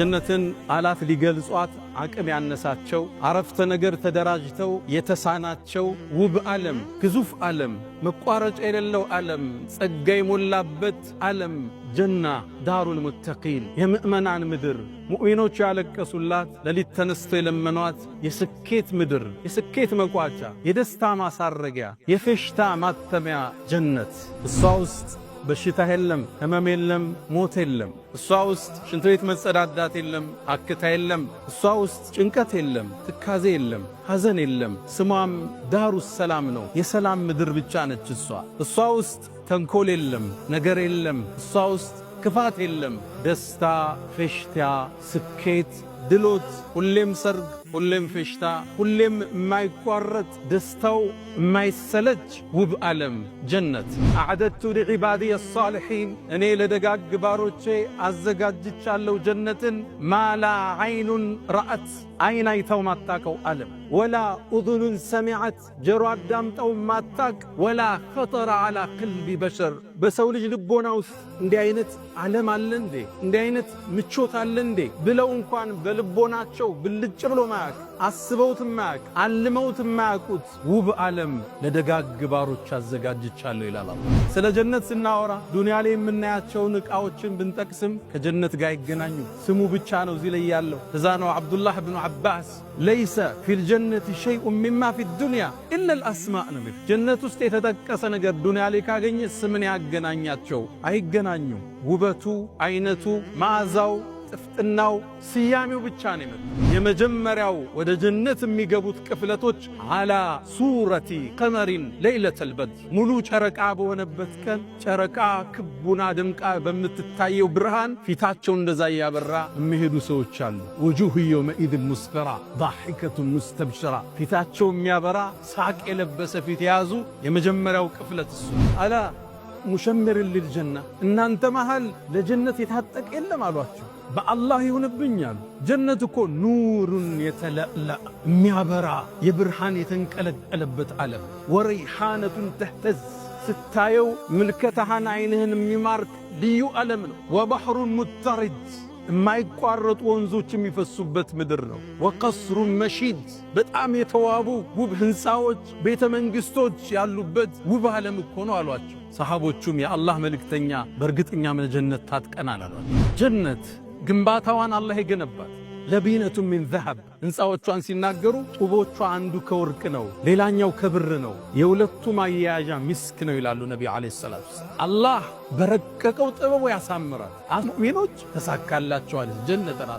ጀነትን አላት ሊገልጿት አቅም ያነሳቸው አረፍተ ነገር ተደራጅተው የተሳናቸው ውብ ዓለም፣ ግዙፍ ዓለም፣ መቋረጫ የሌለው ዓለም፣ ጸጋ የሞላበት ዓለም ጀና ዳሩል ሙተቂን የምእመናን ምድር፣ ሙእሚኖች ያለቀሱላት ሌሊት ተነስተው የለመኗት የስኬት ምድር፣ የስኬት መቋጫ፣ የደስታ ማሳረጊያ፣ የፌሽታ ማተሚያ ጀነት። እሷ ውስጥ በሽታ የለም፣ ህመም የለም፣ ሞት የለም። እሷ ውስጥ ሽንት ቤት መጸዳዳት የለም፣ አክታ የለም። እሷ ውስጥ ጭንቀት የለም፣ ትካዜ የለም፣ ሐዘን የለም። ስሟም ዳሩ ሰላም ነው፣ የሰላም ምድር ብቻ ነች እሷ። እሷ ውስጥ ተንኮል የለም፣ ነገር የለም። እሷ ውስጥ ክፋት የለም። ደስታ፣ ፌሽታ፣ ስኬት፣ ድሎት፣ ሁሌም ሰርግ፣ ሁሌም ፌሽታ፣ ሁሌም የማይቋረጥ ደስታው የማይሰለች ውብ ዓለም ጀነት። አዕደቱ ሊዒባዲየ ሳሊሒን እኔ ለደጋግ ባሮቼ አዘጋጅቻለሁ ጀነትን። ማላ ዐይኑን ረአት ዐይን አይተው ማታቀው ዓለም፣ ወላ ኡዙኑን ሰሚዐት ጆሮ አዳምጠው ማታቅ፣ ወላ ኸጠረ ዐላ ቀልቢ በሸር በሰው ልጅ ልቦና ውስጥ እንዲህ አይነት ዓለም አለ እንዴ? እንዲህ አይነት ምቾት አለ እንዴ? ብለው እንኳን በልቦናቸው ብልጭ ብሎ ማያቅ፣ አስበውት ማያቅ፣ አልመውት ማያቁት ውብ ዓለም ለደጋግ ባሮች አዘጋጅቻለሁ ይላል አላህ። ስለ ጀነት ስናወራ ዱንያ ላይ የምናያቸውን ዕቃዎችን ብንጠቅስም ከጀነት ጋር ይገናኙ ስሙ ብቻ ነው እዚህ ላይ ያለው። እዛ ነው አብዱላህ ብኑ ዓባስ ለይሰ ፊል ጀነቲ ሸይኡን ሚማ ፊ ዱንያ ኢላ አልአስማእ ነው። ጀነት ውስጥ የተጠቀሰ ነገር ዱንያ ላይ ካገኘ ስምን ያገናኛቸው አይገናኙም። ውበቱ፣ አይነቱ፣ መዓዛው፣ ጥፍጥናው፣ ስያሜው ብቻ ነው የመጣው። የመጀመሪያው ወደ ጀነት የሚገቡት ቅፍለቶች አላ ሱረቲ ቀመሪን ለይለተል በድር ሙሉ ጨረቃ በሆነበት ቀን ጨረቃ ክቡና ደምቃ በምትታየው ብርሃን ፊታቸው እንደዛ ያበራ የሚሄዱ ሰዎች አሉ። ውጁህ የውመኢዝን ሙስፈራ ዳሒከቱን ሙስተብሽራ ፊታቸው የሚያበራ ሳቅ የለበሰ ፊት የያዙ የመጀመሪያው ቅፍለት እሱ። አላ ሙሸምርን ሊልጀና እናንተ መሃል ለጀነት የታጠቀ የለም አሏቸው። በአላህ ይሁንብኝ አሉ። ጀነት እኮ ኑሩን የተለእለእ የሚያበራ የብርሃን የተንቀለቀለበት ዓለም። ወረይሓነቱን ተህተዝ ስታየው ምልከታህን ዓይንህን የሚማርክ ልዩ ዓለም ነው። ወባሕሩን ሙተሪድ የማይቋረጡ ወንዞች የሚፈሱበት ምድር ነው። ወቀስሩን መሺድ በጣም የተዋቡ ውብ ሕንፃዎች፣ ቤተ መንግሥቶች ያሉበት ውብ ዓለም እኮ ነው አሏቸው። ሰሓቦቹም የአላህ መልእክተኛ በእርግጠኛ ጀነት ታጥቀናል አሏቸው። ጀነት ግንባታዋን አላህ የገነባት ለቢነቱን ሚን ዘሀብ ሕንፃዎቿን ሲናገሩ ጡቦቿ አንዱ ከወርቅ ነው፣ ሌላኛው ከብር ነው፣ የሁለቱም አያያዣ ሚስክ ነው ይላሉ ነቢ ዓለይሂ ሰላቱ ወሰላም። አላህ በረቀቀው ጥበቡ ያሳምራል። ሙእሚኖች ተሳካላቸዋል ጀነት ናት።